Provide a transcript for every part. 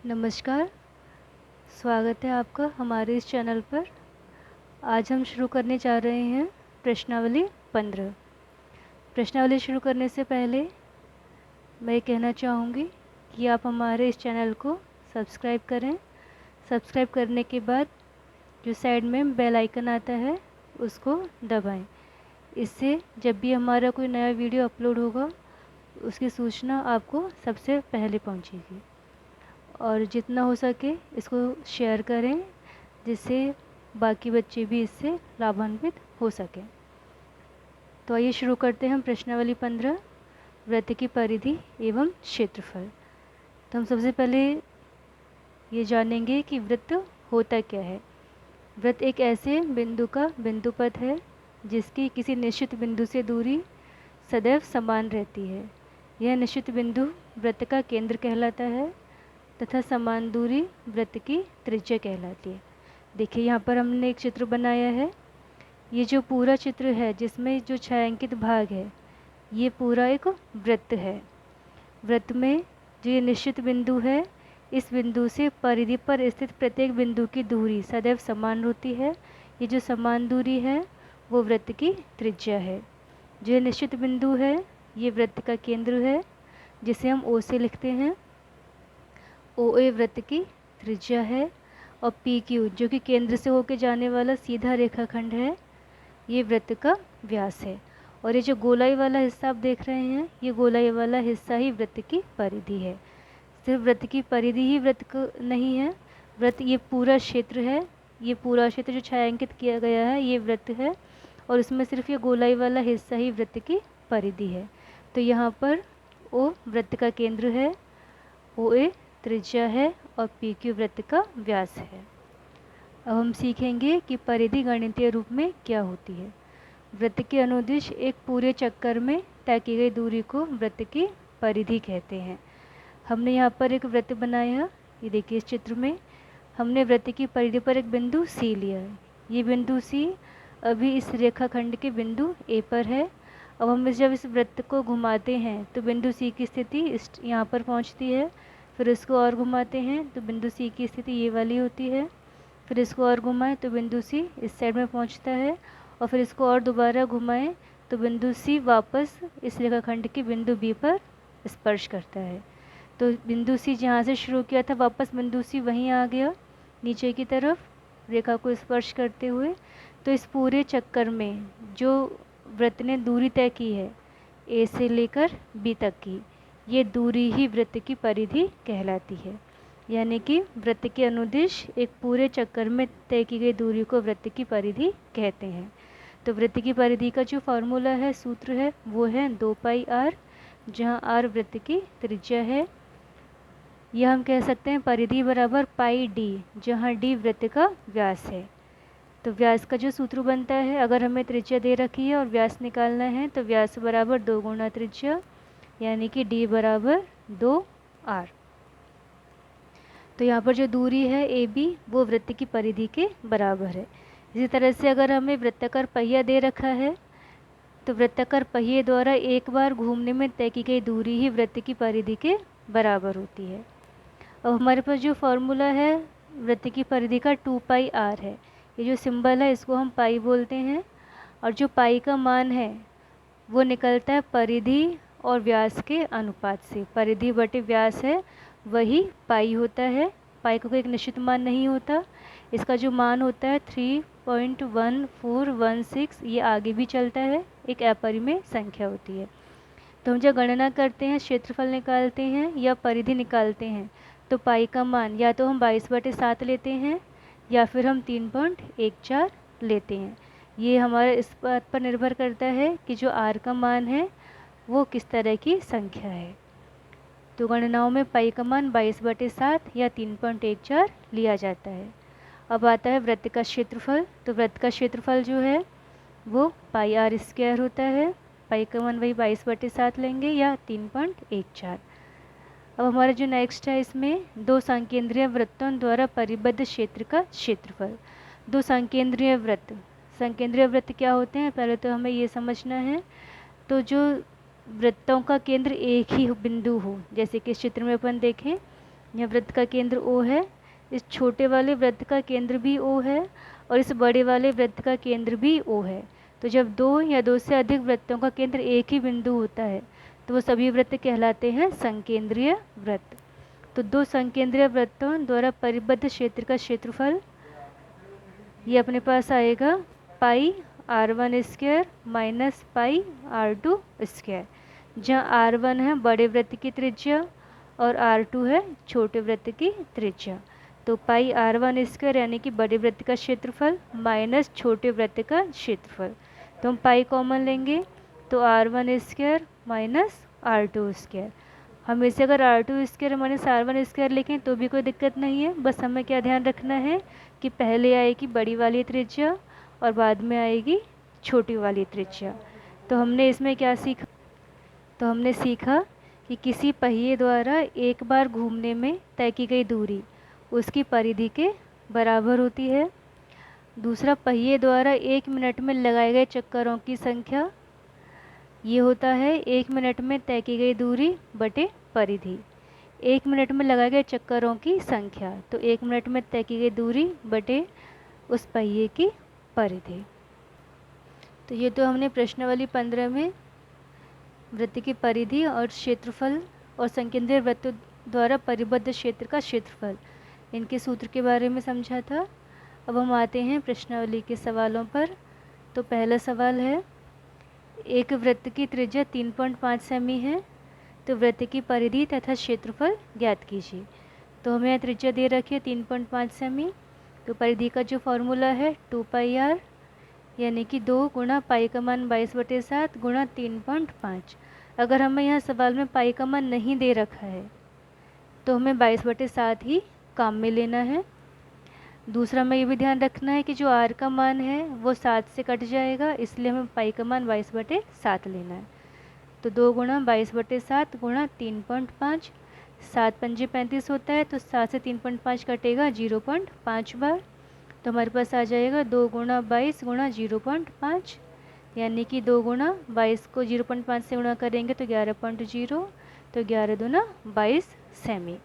नमस्कार, स्वागत है आपका हमारे इस चैनल पर। आज हम शुरू करने जा रहे हैं प्रश्नावली 15। प्रश्नावली शुरू करने से पहले मैं कहना चाहूँगी कि आप हमारे इस चैनल को सब्सक्राइब करें। सब्सक्राइब करने के बाद जो साइड में बेल आइकन आता है उसको दबाएं। इससे जब भी हमारा कोई नया वीडियो अपलोड होगा उसकी सूचना आपको सबसे पहले पहुँचेगी। और जितना हो सके इसको शेयर करें जिससे बाकी बच्चे भी इससे लाभान्वित हो सकें। तो आइए शुरू करते हैं हम प्रश्नावली 15, वृत्त की परिधि एवं क्षेत्रफल। तो हम सबसे पहले ये जानेंगे कि वृत्त होता क्या है। वृत्त एक ऐसे बिंदु का बिंदुपथ है जिसकी किसी निश्चित बिंदु से दूरी सदैव समान रहती है। यह निश्चित बिंदु वृत्त का केंद्र कहलाता है तथा समान दूरी वृत्त की त्रिज्या कहलाती है। देखिए यहाँ पर हमने एक चित्र बनाया है। ये जो पूरा चित्र है जिसमें जो छायांकित भाग है ये पूरा एक वृत्त है। वृत्त में जो ये निश्चित बिंदु है इस बिंदु से परिधि पर स्थित प्रत्येक बिंदु की दूरी सदैव समान होती है। ये जो समान दूरी है वो वृत्त की त्रिज्या है। जो ये निश्चित बिंदु है ये वृत्त का केंद्र है जिसे हम ओ से लिखते हैं। ओ ए वृत्त की त्रिज्या है और पी क्यू जो कि केंद्र से होकर जाने वाला सीधा रेखाखंड है ये वृत्त का व्यास है। और ये जो गोलाई वाला हिस्सा आप देख रहे हैं ये गोलाई वाला हिस्सा ही वृत्त की परिधि है। सिर्फ वृत्त की परिधि ही वृत्त नहीं है, वृत्त ये पूरा क्षेत्र है। ये पूरा क्षेत्र जो छायांकित किया गया है ये वृत्त है और उसमें सिर्फ ये गोलाई वाला हिस्सा ही वृत्त की परिधि है। तो यहाँ पर ओ वृत्त का केंद्र है, ओ ए त्रिज्या है और पी क्यू वृत्त का व्यास है। अब हम सीखेंगे कि परिधि गणितीय रूप में क्या होती है। वृत्त के अनुदिश एक पूरे चक्कर में तय की गई दूरी को वृत्त की परिधि कहते हैं। हमने यहाँ पर एक वृत्त बनाया। ये देखिए इस चित्र में हमने वृत्त की परिधि पर एक बिंदु सी लिया है। ये बिंदु सी अभी इस रेखाखंड के बिंदु ए पर है। अब हम जब इस वृत्त को घुमाते हैं तो बिंदु सी की स्थिति इस यहाँ पर पहुँचती है। फिर इसको और घुमाते हैं तो बिंदु सी की स्थिति ये वाली होती है। फिर इसको और घुमाएं तो बिंदु सी इस साइड में पहुंचता है और फिर इसको और दोबारा घुमाएं तो बिंदु सी वापस इस रेखाखंड के बिंदु बी पर स्पर्श करता है। तो बिंदु सी जहाँ से शुरू किया था वापस बिंदु सी वहीं आ गया नीचे की तरफ रेखा को स्पर्श करते हुए। तो इस पूरे चक्कर में जो वृत्त ने दूरी तय की है ए से लेकर बी तक की, ये दूरी ही वृत्त की परिधि कहलाती है। यानी कि वृत्त के अनुदिश एक पूरे चक्कर में तय की गई दूरी को वृत्त की परिधि कहते हैं। तो वृत्त की परिधि का जो फॉर्मूला है, सूत्र है, वो है 2 पाई r, जहाँ r वृत्त की त्रिज्या है। यह हम कह सकते हैं परिधि बराबर पाई d, जहाँ d वृत्त का व्यास है। तो व्यास का जो सूत्र बनता है, अगर हमें त्रिज्या दे रखी है और व्यास निकालना है तो व्यास बराबर 2 गुना त्रिज्या, यानी कि d बराबर 2r। तो यहाँ पर जो दूरी है ए बी वो वृत्त की परिधि के बराबर है। इसी तरह से अगर हमें वृत्ताकार पहिया दे रखा है तो वृत्ताकार पहिए द्वारा एक बार घूमने में तय की गई दूरी ही वृत्त की परिधि के बराबर होती है। अब हमारे पास जो फॉर्मूला है वृत्त की परिधि का 2 पाई r है। ये जो सिंबल है इसको हम पाई बोलते हैं और जो पाई का मान है वो निकलता है परिधि और व्यास के अनुपात से। परिधि बटे व्यास है वही पाई होता है। पाई का कोई एक निश्चित मान नहीं होता। इसका जो मान होता है 3.1416, ये आगे भी चलता है, एक अपरिमेय संख्या होती है। तो हम जब गणना करते हैं, क्षेत्रफल निकालते हैं या परिधि निकालते हैं तो पाई का मान या तो हम 22/7 लेते हैं या फिर हम 3.14 लेते हैं। ये हमारा इस बात पर निर्भर करता है कि जो r का मान है वो किस तरह की संख्या है। तो गणनाओं में पाई का मान 22/7 या 3.14 लिया जाता है। अब आता है वृत्त का क्षेत्रफल। तो वृत्त का क्षेत्रफल जो है वो पाई r स्क्वायर होता है। पाई का मान वही 22/7 लेंगे या 3.14। अब हमारा जो नेक्स्ट है इसमें दो संकेंद्रीय वृत्तों द्वारा परिबद्ध क्षेत्र का क्षेत्रफल। दो संकेंद्रीय वृत्त, संकेंद्रीय वृत्त क्या होते हैं पहले तो हमें ये समझना है। तो जो वृत्तों का केंद्र एक ही बिंदु हो, जैसे कि इस चित्र में अपन देखें यह वृत्त का केंद्र O है, इस छोटे वाले वृत्त का केंद्र भी O है और इस बड़े वाले वृत्त का केंद्र भी O है। तो जब दो या दो से अधिक वृत्तों का केंद्र एक ही बिंदु होता है तो वो सभी वृत्त कहलाते हैं संकेंद्रीय वृत्त। तो दो संकेंद्रीय वृत्तों द्वारा परिबद्ध क्षेत्र का क्षेत्रफल ये अपने पास आएगा पाई r1 square minus pi r2 square, जहाँ r1 है बड़े वृत्त की त्रिज्या और r2 है छोटे वृत्त की त्रिज्या। तो पाई r1 स्क्वायर यानी कि बड़े वृत्त का क्षेत्रफल माइनस छोटे वृत्त का क्षेत्रफल, तो हम पाई कॉमन लेंगे तो r1 square minus r2 square. हम इसे अगर r2 square minus r1 square लिखें तो भी कोई दिक्कत नहीं है, बस हमें क्या ध्यान रखना है कि पहले आएगी बड़ी वाली त्रिज्या और बाद में आएगी छोटी वाली त्रिज्या। तो हमने इसमें क्या सीखा, तो हमने सीखा कि किसी पहिए द्वारा एक बार घूमने में तय की गई दूरी उसकी परिधि के बराबर होती है। दूसरा, पहिए द्वारा 1 मिनट में लगाए गए चक्करों की संख्या ये होता है 1 मिनट में तय की गई दूरी बटे परिधि। 1 मिनट में लगाए गए चक्करों की संख्या, तो 1 मिनट में तय की गई दूरी बटे उस पहिए की परिधि। तो ये तो हमने प्रश्नावली 15 में वृत्त की परिधि और क्षेत्रफल और संकेंद्रीय वृत्त द्वारा परिबद्ध क्षेत्र का क्षेत्रफल इनके सूत्र के बारे में समझा था। अब हम आते हैं प्रश्नावली के सवालों पर। तो पहला सवाल है, एक वृत्त की त्रिज्या 3.5 सेमी है, तो वृत्त की परिधि तथा क्षेत्रफल ज्ञात कीजिए। तो हमें यहाँ त्रिज्या दे रखी है 3.5 सेमी, तो परिधि का जो फॉर्मूला है 2 पाई r यानी कि 2 गुणा पाई का मान 22/7 गुणा 3.5। अगर हमें यहाँ सवाल में पाई का मान नहीं दे रखा है तो हमें 22/7 ही काम में लेना है। दूसरा, हमें ये भी ध्यान रखना है कि जो r का मान है वो 7 से कट जाएगा, इसलिए हमें पाई का मान 22/7 लेना है। तो 2 गुणा 22/7 गुणा 3.5, 7 पंजे 35 होता है, तो 7 से 3.5 कटेगा 0.5 बार, तो हमारे पास आ जाएगा 2 गुणा 22 गुणा 0.5 यानी कि 2 गुणा 22 को 0.5 से गुणा करेंगे तो 11.0, तो 11 दूना 22 सेमी।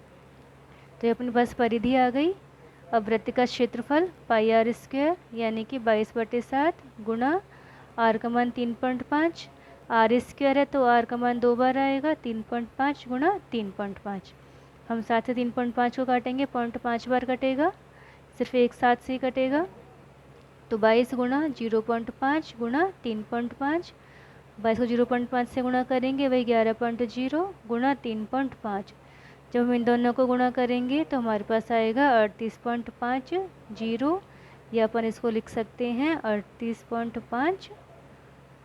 तो ये अपने पास परिधि आ गई। अब वृत्त का क्षेत्रफल पाई r स्क्वायर यानी कि 22/7 गुणा r का मान 3.5, r स्क्वायर है तो r का मान 2 बार आएगा, 3.5 गुणा 3.5। हम 7 से 3.5 को काटेंगे 0.5 बार कटेगा, सिर्फ एक साथ से ही कटेगा। तो 22 गुणा 0.5 गुणा 3.5, 22 को 0.5 से गुणा करेंगे वही 11.0 गुणा 3.5। जब हम इन दोनों को गुणा करेंगे तो हमारे पास आएगा 38.50, या अपन इसको लिख सकते हैं 38.5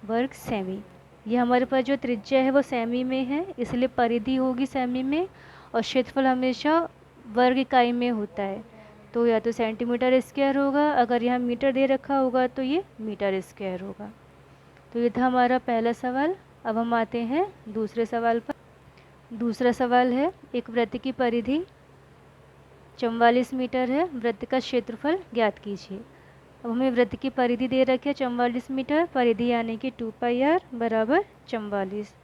वर्ग सेमी। ये हमारे पास जो त्रिज्या है वो सेमी में है, इसलिए परिधि होगी सेमी में और क्षेत्रफल हमेशा वर्ग इकाई में होता है, तो या तो सेंटीमीटर स्क्वायर होगा, अगर यहाँ मीटर दे रखा होगा तो ये मीटर स्क्वायर होगा। तो ये था हमारा पहला सवाल। अब हम आते हैं दूसरे सवाल पर। दूसरा सवाल है, एक वृत्त की परिधि 44 मीटर है, वृत्त का क्षेत्रफल ज्ञात कीजिए। अब हमें वृत्त की परिधि दे रखी है 44 मीटर, परिधि यानी कि 2 पाई r बराबर 44,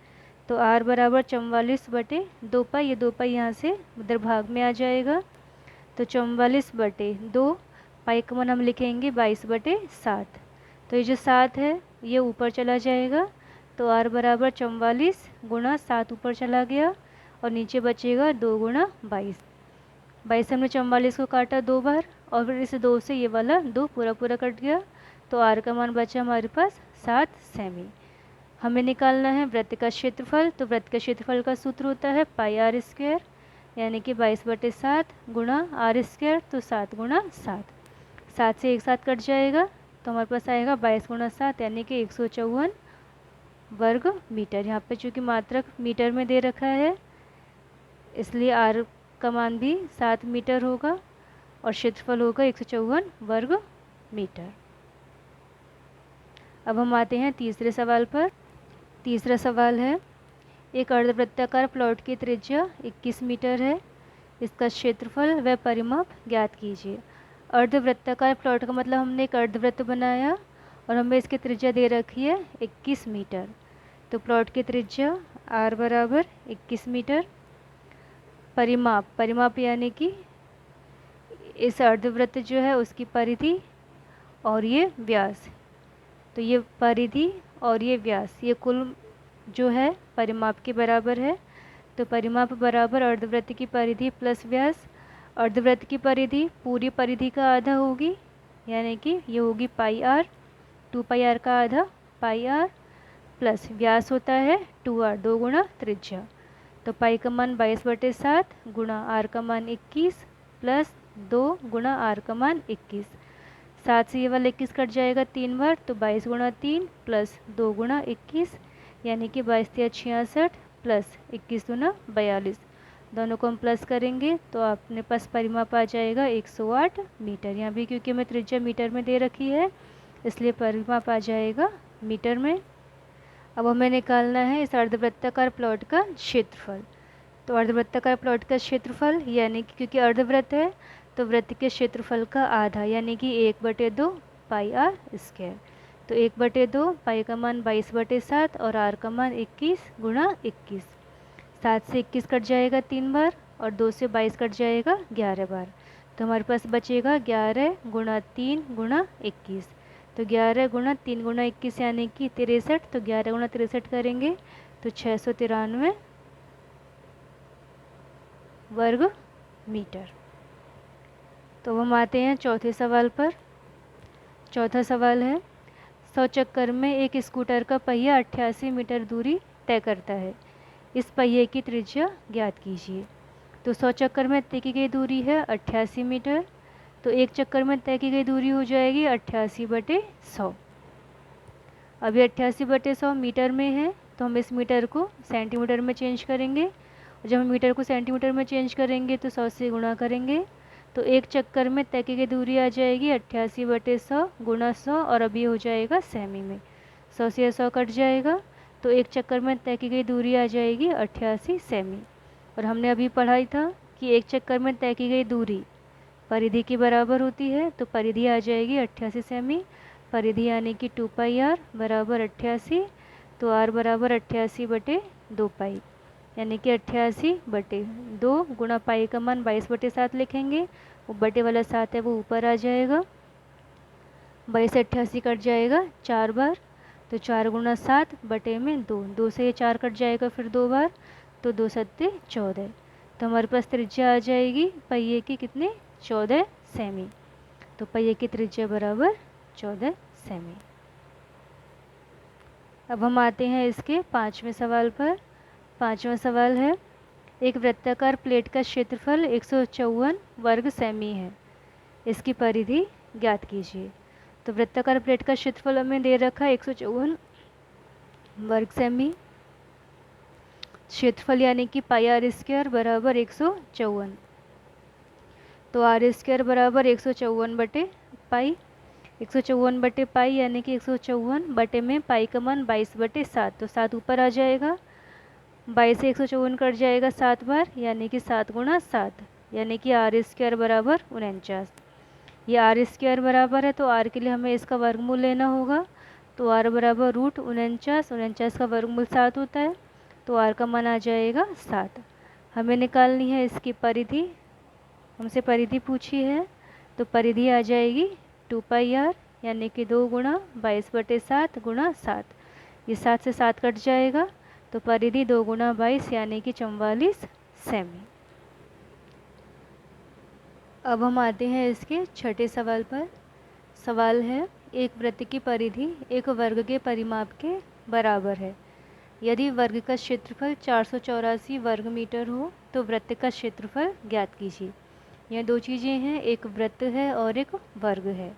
तो r बराबर 44 बटे 2 पाई, ये 2 पाई यहाँ से उधर भाग में आ जाएगा, तो 44/2, पाई का मान हम लिखेंगे 22/7, तो ये जो 7 है ये ऊपर चला जाएगा, तो r बराबर 44 गुणा 7 ऊपर चला गया और नीचे बचेगा 2 गुणा 22। 22 से हमने 44 को काटा 2 बार और फिर इस 2 से ये वाला 2 पूरा पूरा कट गया, तो r का मान बचा हमारे पास 7 सेमी। हमें निकालना है वृत्त का क्षेत्रफल, तो वृत्त का क्षेत्रफल का सूत्र होता है पाई r स्क्वायर यानी कि 22/7 गुणा r स्क्वायर, तो 7 गुणा 7, 7 से एक साथ कट जाएगा, तो हमारे पास आएगा 22 गुणा 7 यानी कि 154 वर्ग मीटर। यहाँ पे चूँकि मात्रक मीटर में दे रखा है इसलिए r का मान भी 7 मीटर होगा और क्षेत्रफल होगा 154 वर्ग मीटर। अब हम आते हैं तीसरे सवाल पर। तीसरा सवाल है, एक अर्धवृत्ताकार प्लॉट की त्रिज्या 21 मीटर है, इसका क्षेत्रफल व परिमाप ज्ञात कीजिए। अर्धवृत्ताकार प्लॉट का मतलब हमने एक अर्धवृत्त बनाया और हमें इसकी त्रिज्या दे रखी है 21 मीटर, तो प्लॉट की त्रिज्या r बराबर 21 मीटर। परिमाप, परिमाप यानी कि इस अर्धवृत्त जो है उसकी परिधि और ये व्यास, तो ये परिधि और ये व्यास, ये कुल जो है परिमाप के बराबर है। तो परिमाप बराबर अर्धवृत्त की परिधि प्लस व्यास। अर्धवृत्त की परिधि पूरी परिधि का आधा होगी, यानी कि ये होगी पाई आर, 2 पाई आर का आधा पाई आर, प्लस व्यास होता है 2r, 2 गुणा त्रिज्या। तो पाई का मान 22/7 गुणा आर का मान 21 प्लस 2 गुणा आर का मान 21। 7 से ये वाला 21 कट जाएगा 3 बार, तो 22 गुणा 3 प्लस 2 गुणा 21, यानी कि 22 × 66 प्लस 21 गुना 42। दोनों को हम प्लस करेंगे तो अपने पास परिमाप आ जाएगा 108 मीटर। यहाँ भी क्योंकि हमें त्रिज्या मीटर में दे रखी है इसलिए परिमाप आ जाएगा मीटर में। अब हमें निकालना है इस अर्धवृत्ताकार प्लॉट का क्षेत्रफल। तो अर्धवृत्ताकार प्लॉट का क्षेत्रफल यानी कि क्योंकि अर्धवृत्त है तो वृत्त के क्षेत्रफल का आधा यानी कि 1/2 पाई आर स्क्वायर। तो 1/2 पाई का मान 22/7 और आर का मान 21 गुणा 21। 7 से 21 कट जाएगा 3 बार और 2 से 22 कट जाएगा 11 बार, तो हमारे पास बचेगा 11 गुणा 3 गुणा 21। तो 11 गुणा 3 गुणा 21 यानी कि 63, तो 11 गुणा 63 करेंगे तो 693 वर्ग मीटर। तो हम आते हैं चौथे सवाल पर। चौथा सवाल है 100 चक्कर में एक स्कूटर का पहिया 88 मीटर दूरी तय करता है, इस पहिए की त्रिज्या ज्ञात कीजिए। तो 100 चक्कर में तय की गई दूरी है 88 मीटर, तो एक चक्कर में तय की गई दूरी हो जाएगी 88/100। अभी 88/100 मीटर में है तो हम इस मीटर को सेंटीमीटर में चेंज करेंगे, और जब हम मीटर को सेंटीमीटर में चेंज करेंगे तो 100 से गुणा करेंगे, तो एक चक्कर में तय की गई दूरी आ जाएगी 88/100 गुणा 100, और अभी हो जाएगा सेमी में 100 से 100 कट जाएगा, तो एक चक्कर में तय की गई दूरी आ जाएगी 88 सेमी। और हमने अभी पढ़ाई था कि एक चक्कर में तय की गई दूरी परिधि की बराबर होती है, तो परिधि आ जाएगी 88 सेमी। परिधि यानी कि 2 पाई आर बराबर 88, तो आर बराबर 88/2 पाई, यानी कि 88/2 गुणा पाई का मान 22/7 लिखेंगे, वो बटे वाला 7 है वो ऊपर आ जाएगा। 22 से 88 कट जाएगा 4 बार, तो 4 गुणा 7 बटे में 2, 2 से ये 4 कट जाएगा फिर 2 बार, तो 2 सत्ते 14। तो हमारे पास त्रिज्या आ जाएगी पहिए की कितने 14 सेमी। तो पहिए की त्रिज्या बराबर 14 सेमी। अब हम आते हैं इसके 5वें सवाल पर। 5वां सवाल है एक वृत्ताकार प्लेट का क्षेत्रफल 154 वर्ग सेमी है, इसकी परिधि ज्ञात कीजिए। तो वृत्ताकार प्लेट का क्षेत्रफल हमें दे रखा है 154 वर्ग सेमी। क्षेत्रफल यानी कि पाई आर स्क्वायर बराबर 154, तो आर स्क्वायर बराबर 154/पाई। 154/पाई यानी कि 154 बटे में पाई का मान 22/7, तो 7 ऊपर आ जाएगा। 22 से 154 कट जाएगा 7 बार, यानी कि 7 गुणा 7, यानी कि आर स्क्वायर बराबर 49। ये आर स्क्वायर बराबर है तो आर के लिए हमें इसका वर्गमूल लेना होगा, तो आर बराबर √49, 49 का वर्गमूल 7 होता है, तो आर का मान आ जाएगा 7। हमें निकालनी है इसकी परिधि, हमसे परिधि पूछी है, तो परिधि आ जाएगी 2 पाई आर यानी कि 2 गुणा 22/7 गुणा 7। ये 7 से 7 कट जाएगा, तो परिधि 2 गुणा 22 यानी कि 44 सेमी। अब हम आते हैं इसके छठे सवाल पर। सवाल है एक वृत्त की परिधि एक वर्ग के परिमाप के बराबर है, यदि वर्ग का क्षेत्रफल 484 वर्ग मीटर हो तो वृत्त का क्षेत्रफल ज्ञात कीजिए। यह दो चीज़ें हैं, एक वृत्त है और एक वर्ग है।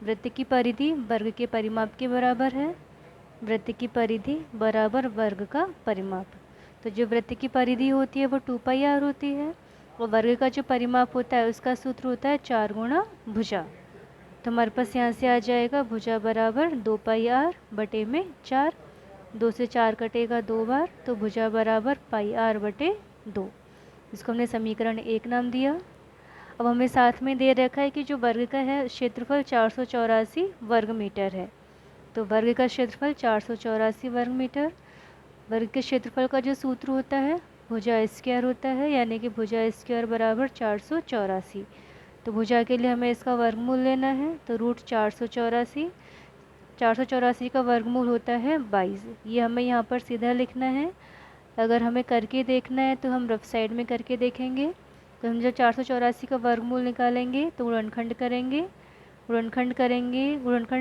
वृत्त की परिधि वर्ग के परिमाप के बराबर है, वृत्त की परिधि बराबर वर्ग का परिमाप। तो जो वृत्त की परिधि होती है वो 2 पाई आर होती है, और वर्ग का जो परिमाप होता है उसका सूत्र होता है 4 गुणा भुजा। तो हमारे पास यहाँ से आ जाएगा भुजा बराबर 2 पाई आर बटे में 4, 2 से 4 कटेगा 2 बार, तो भुजा बराबर पाई आर बटे 2। इसको हमने समीकरण 1 नाम दिया। अब हमें साथ में दे रखा है कि जो वर्ग का है क्षेत्रफल 484 वर्ग मीटर है, तो वर्ग का क्षेत्रफल 484 वर्ग मीटर। वर्ग के क्षेत्रफल का जो सूत्र होता है भुजा स्क्वायर होता है, यानी कि भुजा स्क्वायर बराबर 484। तो भुजा के लिए हमें इसका वर्गमूल लेना है, तो रूट 484 का वर्गमूल होता है 22। ये हमें यहाँ पर सीधा लिखना है। अगर हमें करके देखना है तो हम रफ साइड में करके देखेंगे। तो हम जब 484 का वर्गमूल निकालेंगे तो गुणनखंड करेंगे, गुणनखंड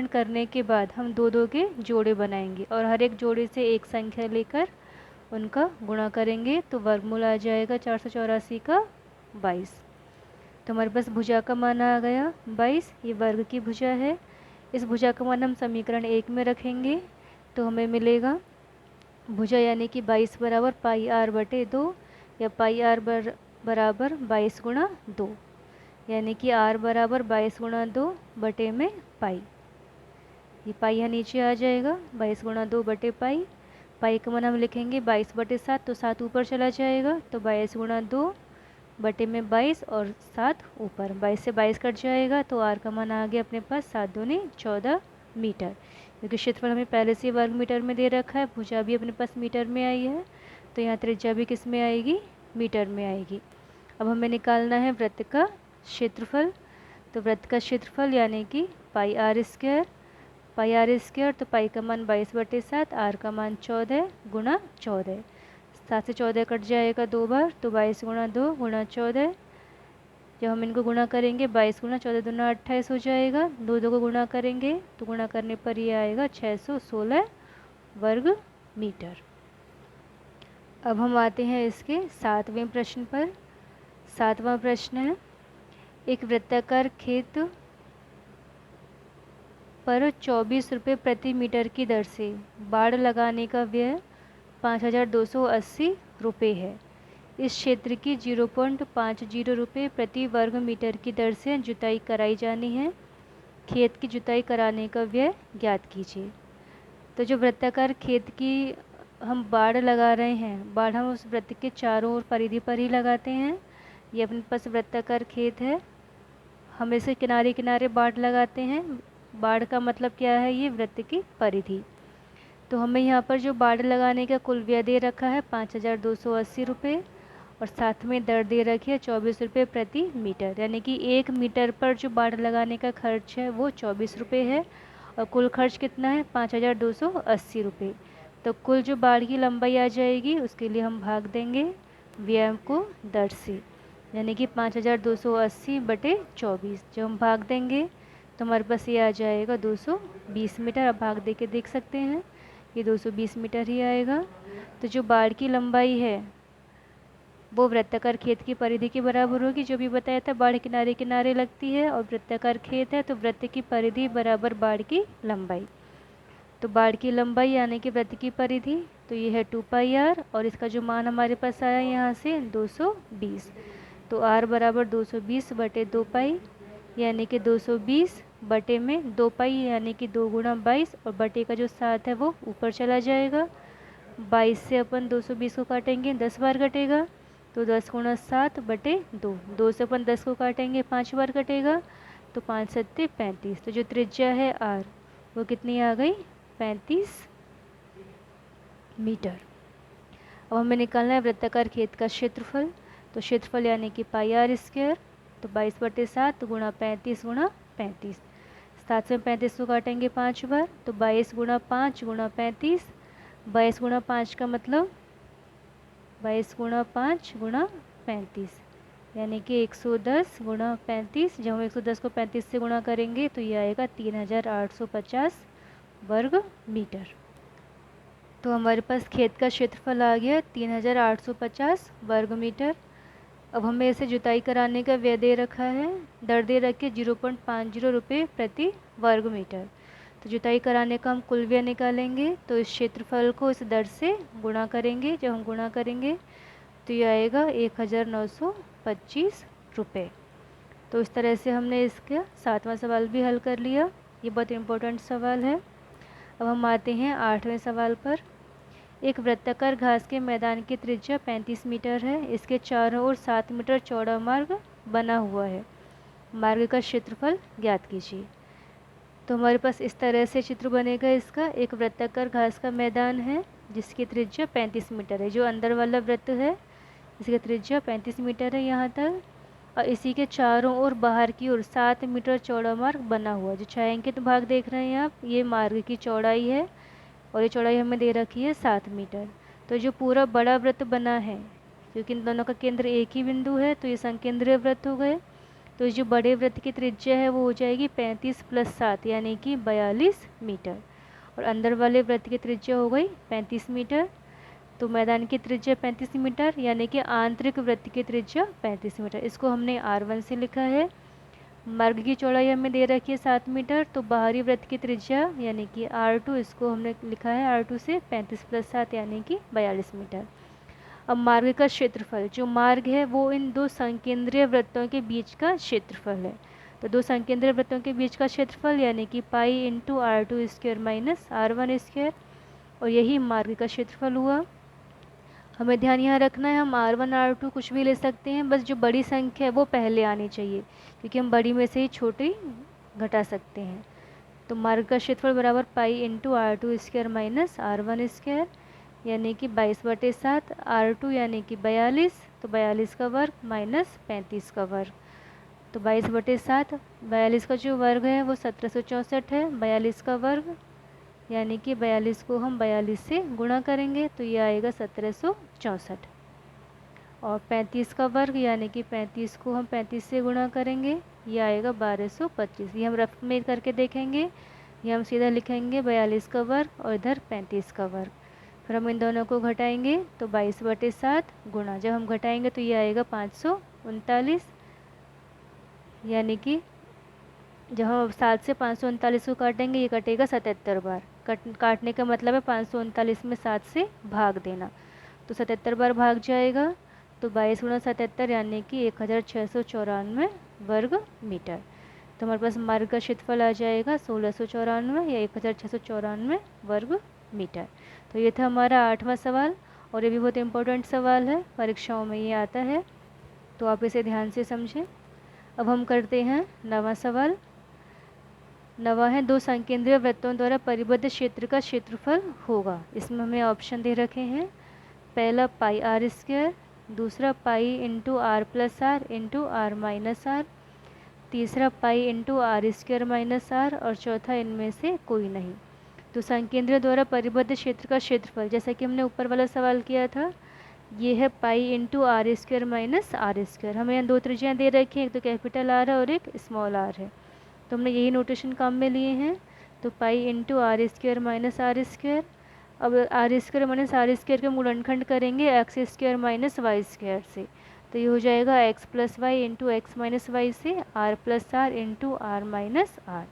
करने के बाद हम दो दो के जोड़े बनाएंगे और हर एक जोड़े से एक संख्या लेकर उनका गुणा करेंगे, तो वर्गमूल आ जाएगा 484 का 22। तो हमारे पास भुजा का मान आ गया 22। ये वर्ग की भुजा है। इस भुजा का मान हम समीकरण 1 में रखेंगे, तो हमें मिलेगा भुजा यानी कि 22 बराबर पाई आर बटे 2, या पाई आर बराबर 22 गुणा 2, यानी कि आर बराबर 22 गुणा 2 बटे में पाई। ये पाई यहाँ नीचे आ जाएगा, 22 गुणा 2 बटे पाई। पाई का मान हम लिखेंगे 22 बटे 7, तो 7 ऊपर चला जाएगा, तो 22 गुणा 2 बटे में 22 और 7 ऊपर, 22 से 22 कट जाएगा, तो आर का मान आ गया अपने पास 7 दूनी 14 मीटर। क्योंकि क्षेत्रफल हमें पहले से वर्ग मीटर में दे रखा है, भुजा भी अपने पास मीटर में आई है, तो यहाँ त्रिज्या भी किस में आएगी, मीटर में आएगी। अब हमें निकालना है वृत्त का क्षेत्रफल। तो वृत्त का क्षेत्रफल यानी कि पाई आर स्क्वायर, तो पाई का मान 22 बटे 7, आर का मान 14 गुणा 14। 7 से 14 कट जाएगा 2 बार, तो 22 गुणा 2 गुणा 14। जब हम इनको गुणा करेंगे 22 गुणा 14 दूना 28 हो जाएगा। 2 को गुणा करेंगे तो गुणा करने पर ये आएगा 616 वर्ग मीटर। अब हम आते हैं इसके 7वें प्रश्न पर। 7वां प्रश्न है, एक वृत्ताकार खेत पर 24 रुपये प्रति मीटर की दर से बाड़ लगाने का व्यय 5280 रुपये है। इस क्षेत्र की 0.50 रुपये प्रति वर्ग मीटर की दर से जुताई कराई जानी है। खेत की जुताई कराने का व्यय ज्ञात कीजिए। तो जो वृत्ताकार खेत की हम बाड़ लगा रहे हैं, बाड़ हम उस वृत्त के चारों ओर परिधि पर ही लगाते हैं। ये अपने पास वृत्ताकार खेत है, हम इसे किनारे किनारे बाड़ लगाते हैं। बाड़ का मतलब क्या है, ये वृत्त की परिधि। तो हमें यहाँ पर जो बाड़ लगाने का कुल व्यय दे रखा है 5280 रुपये, और साथ में दर दे रखी है 24 रुपये प्रति मीटर, यानी कि 1 मीटर पर जो बाड़ लगाने का खर्च है वो 24 रुपये है, और कुल खर्च कितना है 5280 रुपये। तो कुल जो बाड़ की लंबाई आ जाएगी उसके लिए हम भाग देंगे व्यय को दर से, यानी कि 5280 बटे 24। जब हम भाग देंगे तो हमारे पास ये आ जाएगा 220 मीटर। अब भाग दे के देख सकते हैं, ये 220 मीटर ही आएगा। तो जो बाड़ की लंबाई है वो वृत्ताकार खेत की परिधि के बराबर होगी, जो भी बताया था बाड़ किनारे किनारे लगती है, और वृत्ताकार खेत है तो वृत्त की परिधि बराबर बाड़ की लंबाई। तो बाड़ की लंबाई यानी कि वृत्त की परिधि, तो ये है 2 पाई आर, और इसका जो मान हमारे पास आया यहाँ से 220। तो आर बराबर 220 बटे 2 पाई, यानी कि 220 बटे में 2 पाई, यानी कि 2 गुणा 22, और बटे का जो 7 है वो ऊपर चला जाएगा। 22 से अपन 220 को काटेंगे 10 बार कटेगा, तो 10 गुणा 7 बटे 2। 2 से अपन 10 को काटेंगे 5 बार कटेगा, तो 5 सत्ते 35। तो जो त्रिज्या है आर वो कितनी आ गई, 35 मीटर। अब हमें निकालना है वृत्ताकार खेत का क्षेत्रफल। तो क्षेत्रफल यानी कि पाई आर स्क्वायर, तो 22 बटे 7 गुणा 35 गुणा 35। 7 से 35 को काटेंगे 5 बार, तो 22 गुणा 5 गुणा 35। 22 गुणा 5 का मतलब 22 गुणा 5 गुणा 35, यानी कि 110 गुणा 35। जब हम 110 को 35 से गुणा करेंगे तो ये आएगा 3850 वर्ग मीटर। तो हमारे पास खेत का क्षेत्रफल आ गया 3850 वर्ग मीटर। अब हमें इसे जुताई कराने का व्यय दे रखा है, दर दे रखी 0.50 रुपये प्रति वर्ग मीटर। तो जुताई कराने का हम कुल व्यय निकालेंगे, तो इस क्षेत्रफल को इस दर से गुणा करेंगे। जब हम गुणा करेंगे तो ये आएगा 1925 रुपये। तो इस तरह से हमने इसका 7वां सवाल भी हल कर लिया। ये बहुत इम्पोर्टेंट सवाल है। अब हम आते हैं 8वें सवाल पर। एक वृत्ताकार घास के मैदान की त्रिज्या 35 मीटर है। इसके चारों ओर 7 मीटर चौड़ा मार्ग बना हुआ है। मार्ग का क्षेत्रफल ज्ञात कीजिए। तो हमारे पास इस तरह से चित्र बनेगा इसका। एक वृत्ताकार घास का मैदान है जिसकी त्रिज्या 35 मीटर है। जो अंदर वाला वृत्त है इसकी त्रिज्या 35 मीटर है यहाँ तक, और इसी के चारों ओर बाहर की ओर 7 मीटर चौड़ा मार्ग बना हुआ। जो छायांकित भाग देख रहे हैं आप, ये मार्ग की चौड़ाई है और ये चौड़ाई हमें दे रखी है 7 मीटर। तो जो पूरा बड़ा वृत्त बना है, क्योंकि इन दोनों का केंद्र एक ही बिंदु है, तो ये संकेंद्रीय वृत्त हो गए। तो जो बड़े वृत्त की त्रिज्या है वो हो जाएगी 35 + 7 यानी कि 42 मीटर, और अंदर वाले वृत्त की त्रिज्या हो गई 35 मीटर। तो मैदान की त्रिज्या 35 मीटर यानी कि आंतरिक वृत्त की त्रिज्या 35 मीटर। इसको हमने R1 से लिखा है। मार्ग की चौड़ाई हमें दे रखी है 7 मीटर, तो बाहरी वृत्त की त्रिज्या यानी कि R2, इसको हमने लिखा है R2 से 35 + 7 यानी कि 42 मीटर। अब मार्ग का क्षेत्रफल, जो मार्ग है वो इन दो संकेंद्रीय वृत्तों के बीच का क्षेत्रफल है। तो दो संकेंद्रीय वृत्तों के बीच का क्षेत्रफल यानी कि पाई इंटू R2² - R1², और यही मार्ग का क्षेत्रफल हुआ। हमें ध्यान यहाँ रखना है, हम R1 R2 कुछ भी ले सकते हैं, बस जो बड़ी संख्या है वो पहले आनी चाहिए, क्योंकि हम बड़ी में से ही छोटी घटा सकते हैं। तो मार्ग का क्षेत्रफल बराबर पाई इंटू R2² - R1², यानी कि 22/7। R2 यानी कि 42, तो 42 का वर्ग माइनस 35 का वर्ग, तो 22/7। 42 का जो वर्ग है वो 1764 है। 42 का वर्ग यानी कि 42 को हम 42 से गुणा करेंगे तो ये आएगा 1764, और 35 का वर्ग यानी कि 35 को हम 35 से गुणा करेंगे, ये आएगा 1225। ये हम रफ में करके देखेंगे, ये हम सीधा लिखेंगे 42 का वर्ग और इधर 35 का वर्ग। फिर हम इन दोनों को घटाएंगे तो 22/7 गुणा, जब हम घटाएंगे तो ये आएगा 539, यानी कि जब हम 7 से 539 को काटेंगे ये कटेगा 77 बार। काटने का मतलब है 539 में 7 से भाग देना, तो 77 बार भाग जाएगा। तो 22 × 77 यानी कि 1694 वर्ग मीटर। तो हमारे पास मार्ग का क्षेत्रफल आ जाएगा 1694 या 1694 वर्ग मीटर। तो ये था हमारा 8वां सवाल, और ये भी बहुत इम्पोर्टेंट सवाल है, परीक्षाओं में ये आता है, तो आप इसे ध्यान से समझें। अब हम करते हैं 9वां सवाल। 9वां है, दो संकेंद्रीय वृत्तों द्वारा परिबद्ध क्षेत्र का क्षेत्रफल होगा। इसमें हमें ऑप्शन दे रखे हैं, पहला पाई R², दूसरा pi into R+R into R-R, तीसरा पाई इंटू R² - R, और चौथा इनमें से कोई नहीं। तो संकेंद्रीय द्वारा परिबद्ध क्षेत्र का क्षेत्रफल, जैसा कि हमने ऊपर वाला सवाल किया था, ये है पाई इंटू R² - R²। हमें यहाँ दो त्रिज्याएँ दे रखी हैं, एक तो कैपिटल R है और एक स्मॉल r है, तो हमने यही नोटेशन काम में लिए हैं। तो पाई इंटू R² - R²। अब R² - R² का गुणनखंड करेंगे x² - y² से, तो ये हो जाएगा x + y into x - y से R+R इंटू R - R।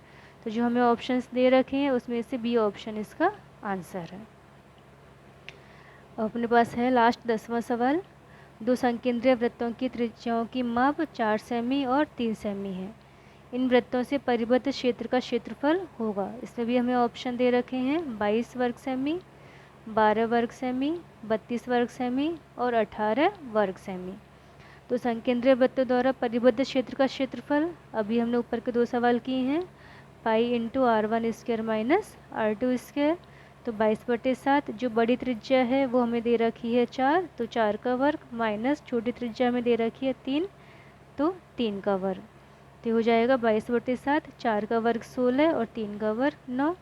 तो जो हमें ऑप्शंस दे रखे हैं उसमें से बी ऑप्शन इसका आंसर है। अपने पास है लास्ट 10वां सवाल। दो संकेंद्रीय वृत्तों की त्रिज्याओं की माप 4 सेमी और 3 सेमी है। इन वृत्तों से परिबद्ध क्षेत्र का क्षेत्रफल होगा। इसमें भी हमें ऑप्शन दे रखे हैं 22 वर्ग सेमी, 12 वर्ग सेमी, 32 वर्ग सेमी और 18 वर्ग सेमी। तो संकेंद्रीय वृत्तों द्वारा परिबद्ध क्षेत्र का क्षेत्रफल, अभी हमने ऊपर के दो सवाल किए हैं, पाई इंटू R1² - R2²। तो 22/7, जो बड़ी त्रिज्या है वो हमें दे रखी है 4, तो 4 का वर्ग, माइनस छोटी त्रिज्या हमें दे रखी है 3, तो 3 का वर्ग। तो हो जाएगा 22/7, 4 का वर्ग 16 और 3 का वर्ग 9,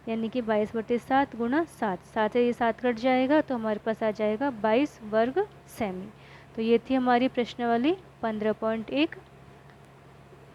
यानी कि 22/7 गुणा 7, 7 से ये 7 कट जाएगा तो हमारे पास आ जाएगा 22 वर्ग सेमी। तो ये थी हमारी प्रश्नावली 15.1।